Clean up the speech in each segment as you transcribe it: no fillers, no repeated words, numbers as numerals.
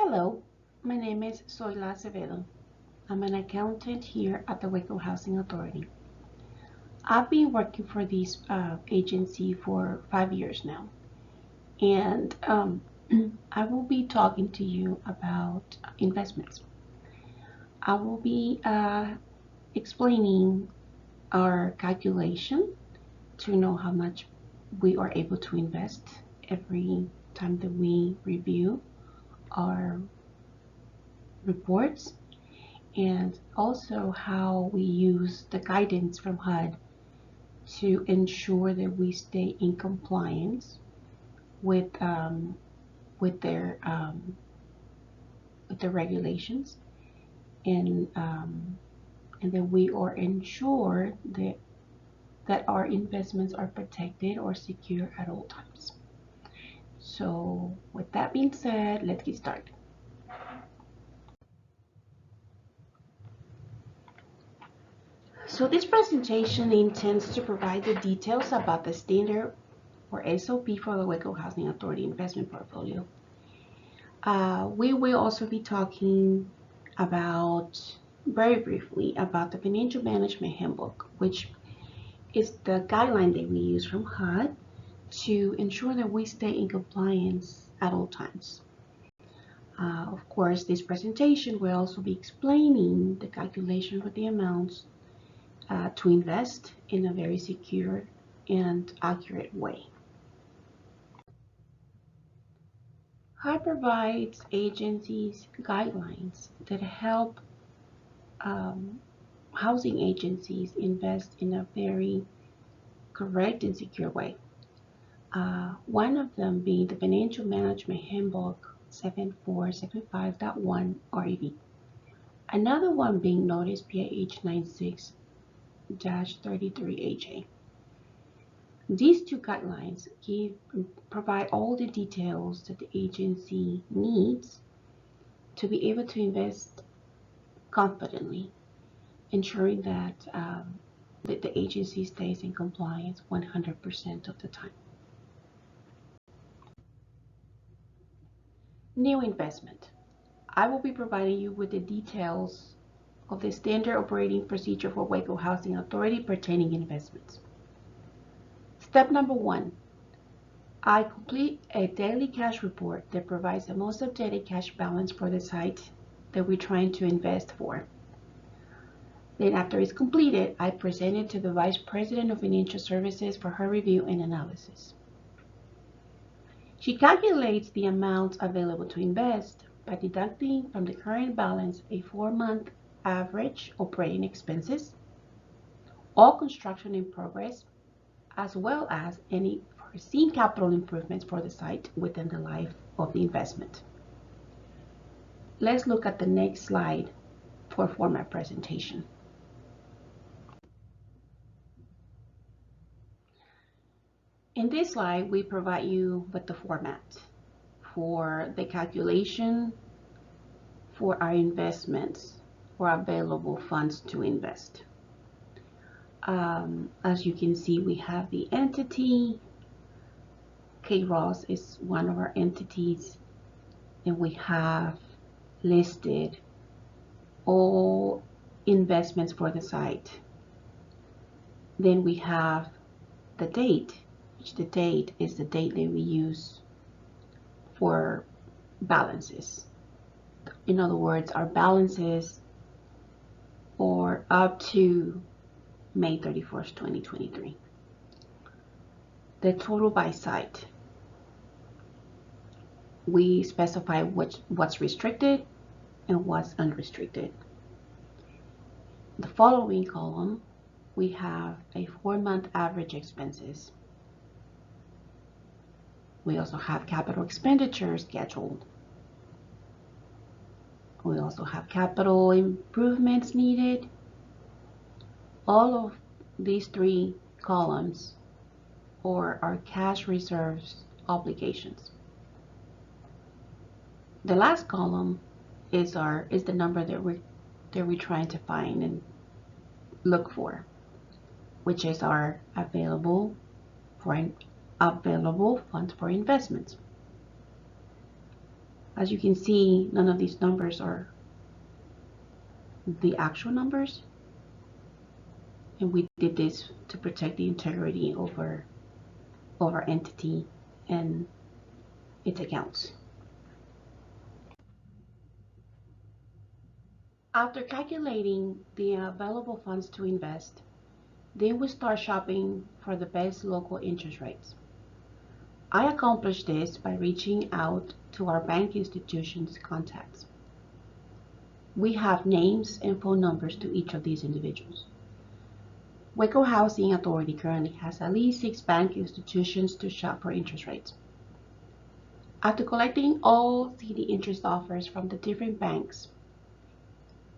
Hello, my name is Zoila Acevedo. I'm an accountant here at the Waco Housing Authority. I've been working for this agency for 5 years now, and I will be talking to you about investments. I will be explaining our calculation to know how much we are able to invest every time that we review our reports, and also how we use the guidance from HUD to ensure that we stay in compliance with with their um, with the regulations, and that we are ensured that our investments are protected or secure at all times. So with that being said, let's get started. So this presentation intends to provide the details about the standard or SOP for the Waco Housing Authority investment portfolio. We will also be talking about, very briefly, about the Financial Management Handbook, which is the guideline that we use from HUD to ensure that we stay in compliance at all times. Of course, this presentation will also be explaining the calculation for the amounts to invest in a very secure and accurate way. HUD provides agencies guidelines that help housing agencies invest in a very correct and secure way. One of them being the Financial Management Handbook 7475.1 REV. Another one being Notice PH 96-33HA. These two guidelines provide all the details that the agency needs to be able to invest confidently, ensuring that the agency stays in compliance 100% of the time. New investment. I will be providing you with the details of the standard operating procedure for Waco Housing Authority pertaining investments. Step number 1. I complete a daily cash report that provides the most updated cash balance for the site that we're trying to invest for. Then after it's completed, I present it to the Vice President of Financial Services for her review and analysis. She calculates the amounts available to invest by deducting from the current balance a 4-month average operating expenses, all construction in progress, as well as any foreseen capital improvements for the site within the life of the investment. Let's look at the next slide for format presentation. In this slide, we provide you with the format for the calculation for our investments or available funds to invest. As you can see, we have the entity. K-Ross is one of our entities, and we have listed all investments for the site. Then we have the date, which the date is the date that we use for balances. In other words, our balances are up to May 31st, 2023. The total by site. We specify what's restricted and what's unrestricted. The following column, we have a 4-month average expenses. We also have capital expenditures scheduled. We also have capital improvements needed. All of these 3 columns are our cash reserves obligations. The last column is the number that we're trying to find and look for, which is our available funds for investments. As you can see, none of these numbers are the actual numbers, and we did this to protect the integrity of our entity and its accounts. After calculating the available funds to invest, then we start shopping for the best local interest rates. I accomplished this by reaching out to our bank institution's contacts. We have names and phone numbers to each of these individuals. Waco Housing Authority currently has at least 6 bank institutions to shop for interest rates. After collecting all CD interest offers from the different banks,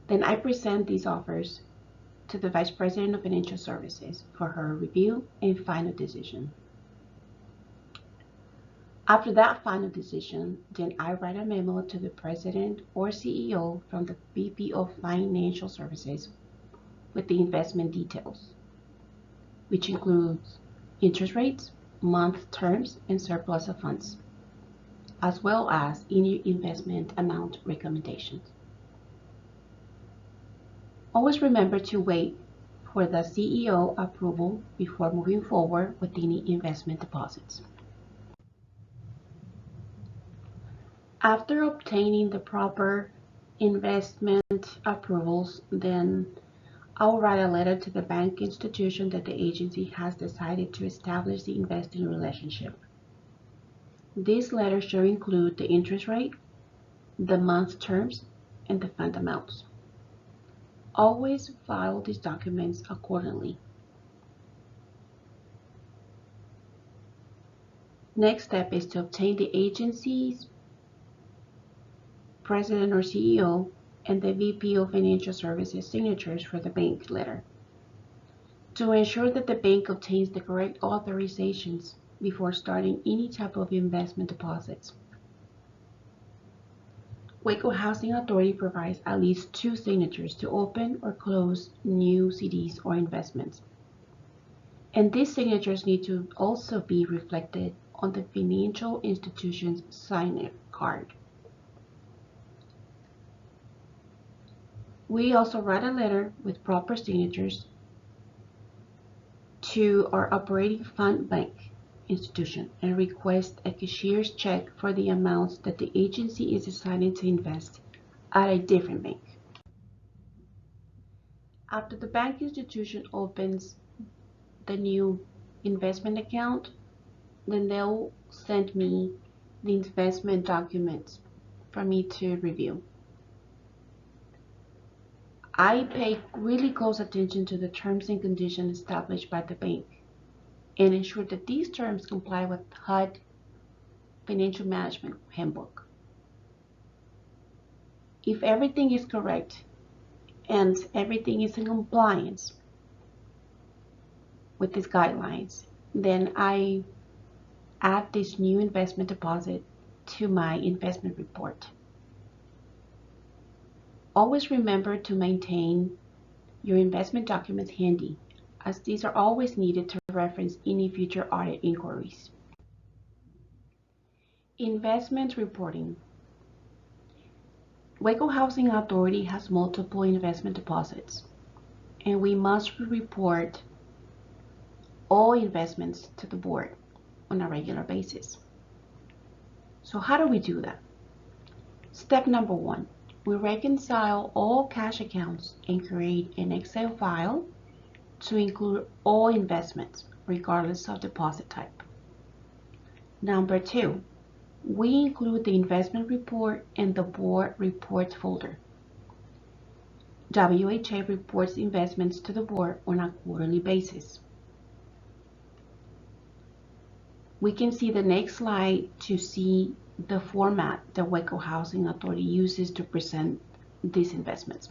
then I present these offers to the Vice President of Financial Services for her review and final decision. After that final decision, then I write a memo to the President or CEO from the VP of Financial Services with the investment details, which includes interest rates, month terms, and surplus of funds, as well as any investment amount recommendations. Always remember to wait for the CEO approval before moving forward with any investment deposits. After obtaining the proper investment approvals, then I'll write a letter to the bank institution that the agency has decided to establish the investing relationship. This letter should include the interest rate, the month terms, and the fund amounts. Always file these documents accordingly. Next step is to obtain the agency's President or CEO and the VP of Financial Services signatures for the bank letter to ensure that the bank obtains the correct authorizations before starting any type of investment deposits. Waco Housing Authority provides at least 2 signatures to open or close new CDs or investments. And these signatures need to also be reflected on the financial institution's sign card. We also write a letter with proper signatures to our operating fund bank institution and request a cashier's check for the amounts that the agency is deciding to invest at a different bank. After the bank institution opens the new investment account, then they'll send me the investment documents for me to review. I pay really close attention to the terms and conditions established by the bank and ensure that these terms comply with HUD Financial Management Handbook. If everything is correct and everything is in compliance with these guidelines, then I add this new investment deposit to my investment report. Always remember to maintain your investment documents handy, as these are always needed to reference any future audit inquiries. Investment reporting. Waco Housing Authority has multiple investment deposits, and we must report all investments to the board on a regular basis. So how do we do that? Step number 1, we reconcile all cash accounts and create an Excel file to include all investments, regardless of deposit type. Number 2, we include the investment report in the board reports folder. WHA reports investments to the board on a quarterly basis. We can see the next slide to see the format that Waco Housing Authority uses to present these investments.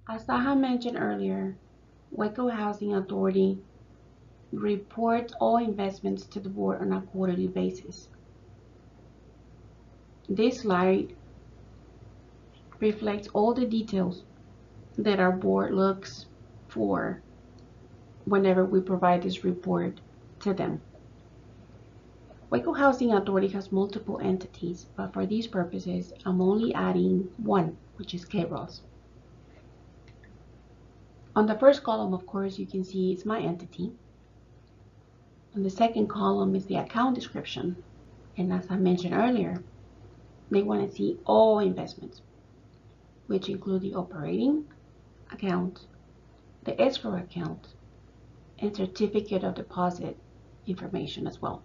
As I had mentioned earlier, Waco Housing Authority reports all investments to the board on a quarterly basis. This slide reflects all the details that our board looks for whenever we provide this report to them. Waco Housing Authority has multiple entities, but for these purposes, I'm only adding one, which is K-Ross. On the first column, of course, you can see it's my entity. On the second column is the account description. And as I mentioned earlier, they want to see all investments, which include the operating account, the escrow account, and certificate of deposit information as well.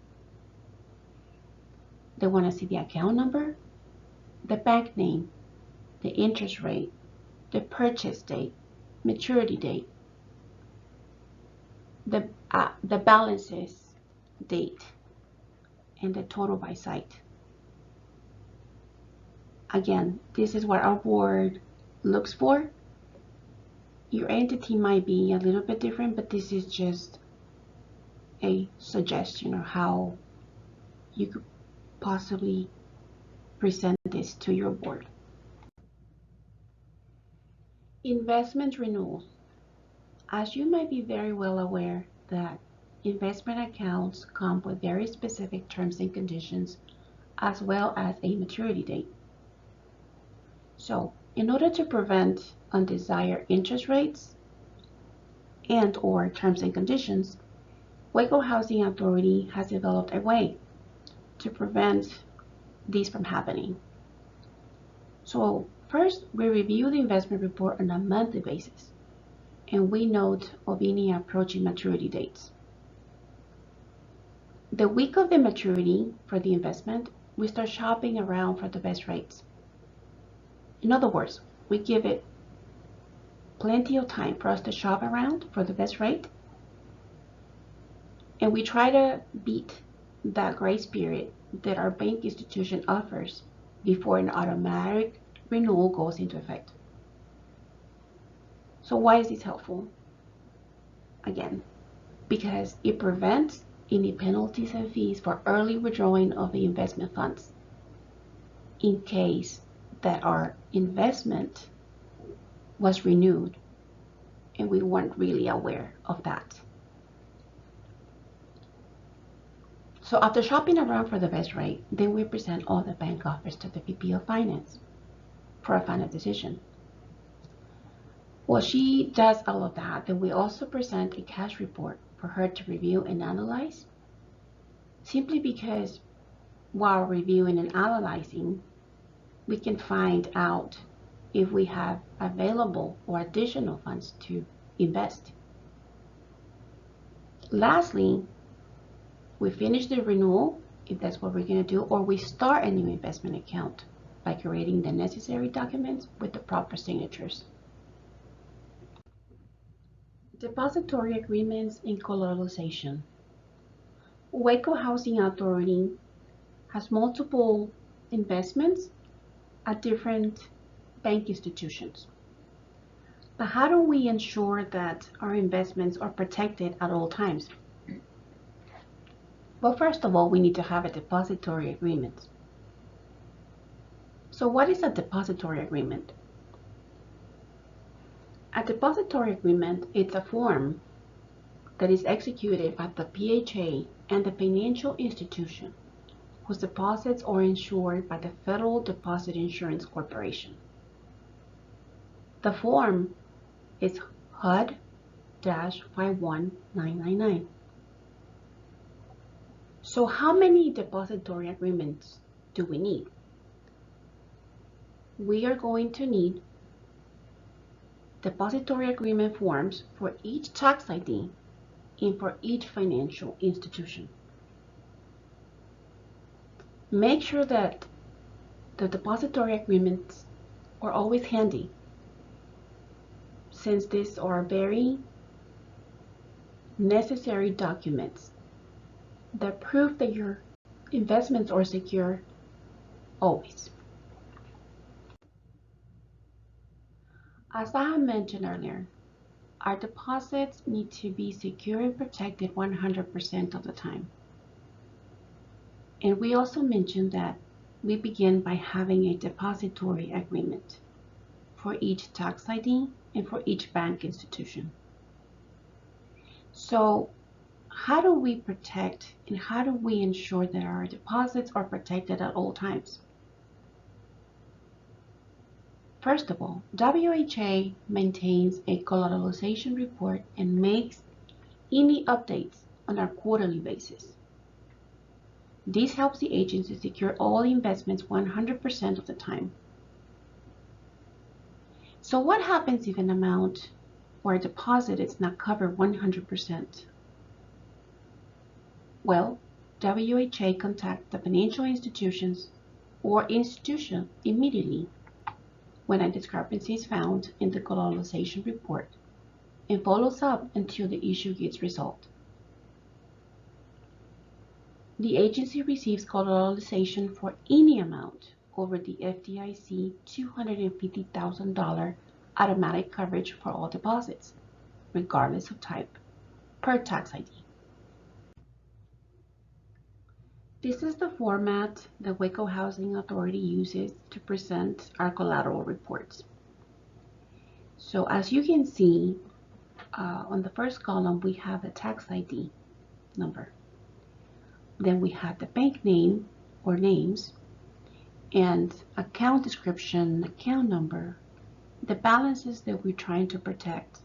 They want to see the account number, the bank name, the interest rate, the purchase date, maturity date, the balances date, and the total by site. Again, this is what our board looks for. Your entity might be a little bit different, but this is just a suggestion of how you could possibly present this to your board. Investment renewals. As you might be very well aware that investment accounts come with very specific terms and conditions as well as a maturity date. So in order to prevent undesired interest rates and or terms and conditions, Waco Housing Authority has developed a way to prevent these from happening. So first, we review the investment report on a monthly basis, and we note of any approaching maturity dates. The week of the maturity for the investment, we start shopping around for the best rates. In other words, we give it plenty of time for us to shop around for the best rate, and we try to beat that grace period that our bank institution offers before an automatic renewal goes into effect. So why is this helpful? Again, because it prevents any penalties and fees for early withdrawing of the investment funds in case that our investment was renewed and we weren't really aware of that. So after shopping around for the best rate, then we present all the bank offers to the VP of Finance for a final decision. While she does all of that, then we also present a cash report for her to review and analyze, simply because while reviewing and analyzing, we can find out if we have available or additional funds to invest. Lastly, we finish the renewal, if that's what we're going to do, or we start a new investment account by creating the necessary documents with the proper signatures. Depository agreements and collateralization. Waco Housing Authority has multiple investments at different bank institutions. But how do we ensure that our investments are protected at all times? Well, first of all, we need to have a depository agreement. So what is a depository agreement? A depository agreement is a form that is executed by the PHA and the financial institution whose deposits are insured by the Federal Deposit Insurance Corporation. The form is HUD-51999. So how many depository agreements do we need? We are going to need depository agreement forms for each tax ID and for each financial institution. Make sure that the depository agreements are always handy, since these are very necessary documents that prove that your investments are secure always. As I have mentioned earlier, our deposits need to be secure and protected 100% of the time. And we also mentioned that we begin by having a depository agreement for each tax ID and for each bank institution. So how do we protect and how do we ensure that our deposits are protected at all times? First of all, WHA maintains a collateralization report and makes any updates on a quarterly basis. This helps the agency secure all investments 100% of the time. So what happens if an amount or a deposit is not covered 100%? Well, WHA contacts the financial institutions or institution immediately when a discrepancy is found in the collateralization report and follows up until the issue gets resolved. The agency receives collateralization for any amount over the FDIC $250,000 automatic coverage for all deposits, regardless of type, per tax ID. This is the format the Waco Housing Authority uses to present our collateral reports. So as you can see, on the first column, we have the tax ID number. Then we have the bank name or names and account description, account number, the balances that we're trying to protect,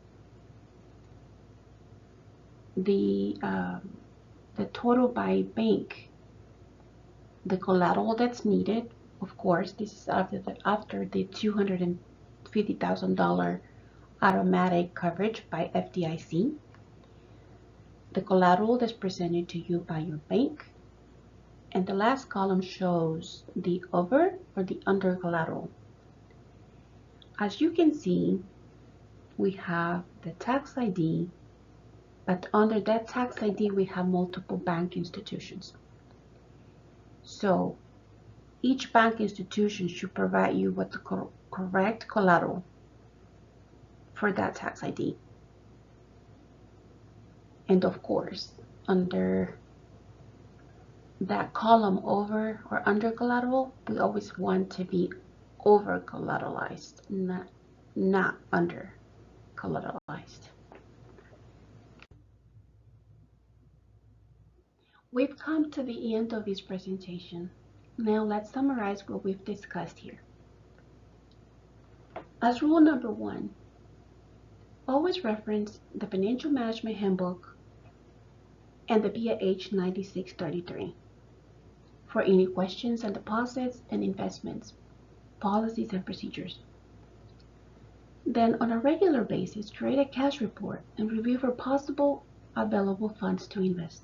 the total by bank, the collateral that's needed. Of course, this is after the $250,000 automatic coverage by FDIC. The collateral that's presented to you by your bank. And the last column shows the over or the under collateral. As you can see, we have the tax ID, but under that tax ID, we have multiple bank institutions. So each bank institution should provide you with the correct collateral for that tax ID. And of course, under that column over or under collateral, we always want to be over collateralized, not under collateralized. We've come to the end of this presentation. Now let's summarize what we've discussed here. As rule number 1, always reference the Financial Management Handbook and the BIH 9633 for any questions on deposits and investments, policies and procedures. Then on a regular basis, create a cash report and review for possible available funds to invest.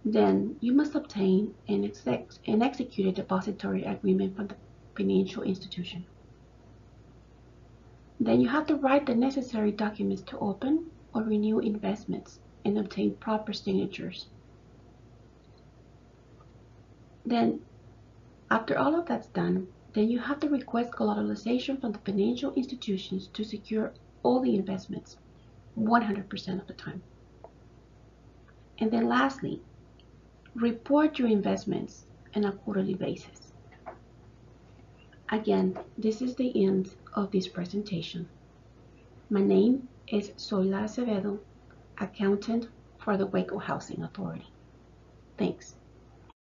Then you must obtain and execute a depository agreement from the financial institution. Then you have to write the necessary documents to open or renew investments and obtain proper signatures. Then, after all of that's done, then you have to request collateralization from the financial institutions to secure all the investments 100% of the time. And then lastly, report your investments on a quarterly basis. Again, this is the end of this presentation. My name is Zoila Acevedo, accountant for the Waco Housing Authority. Thanks.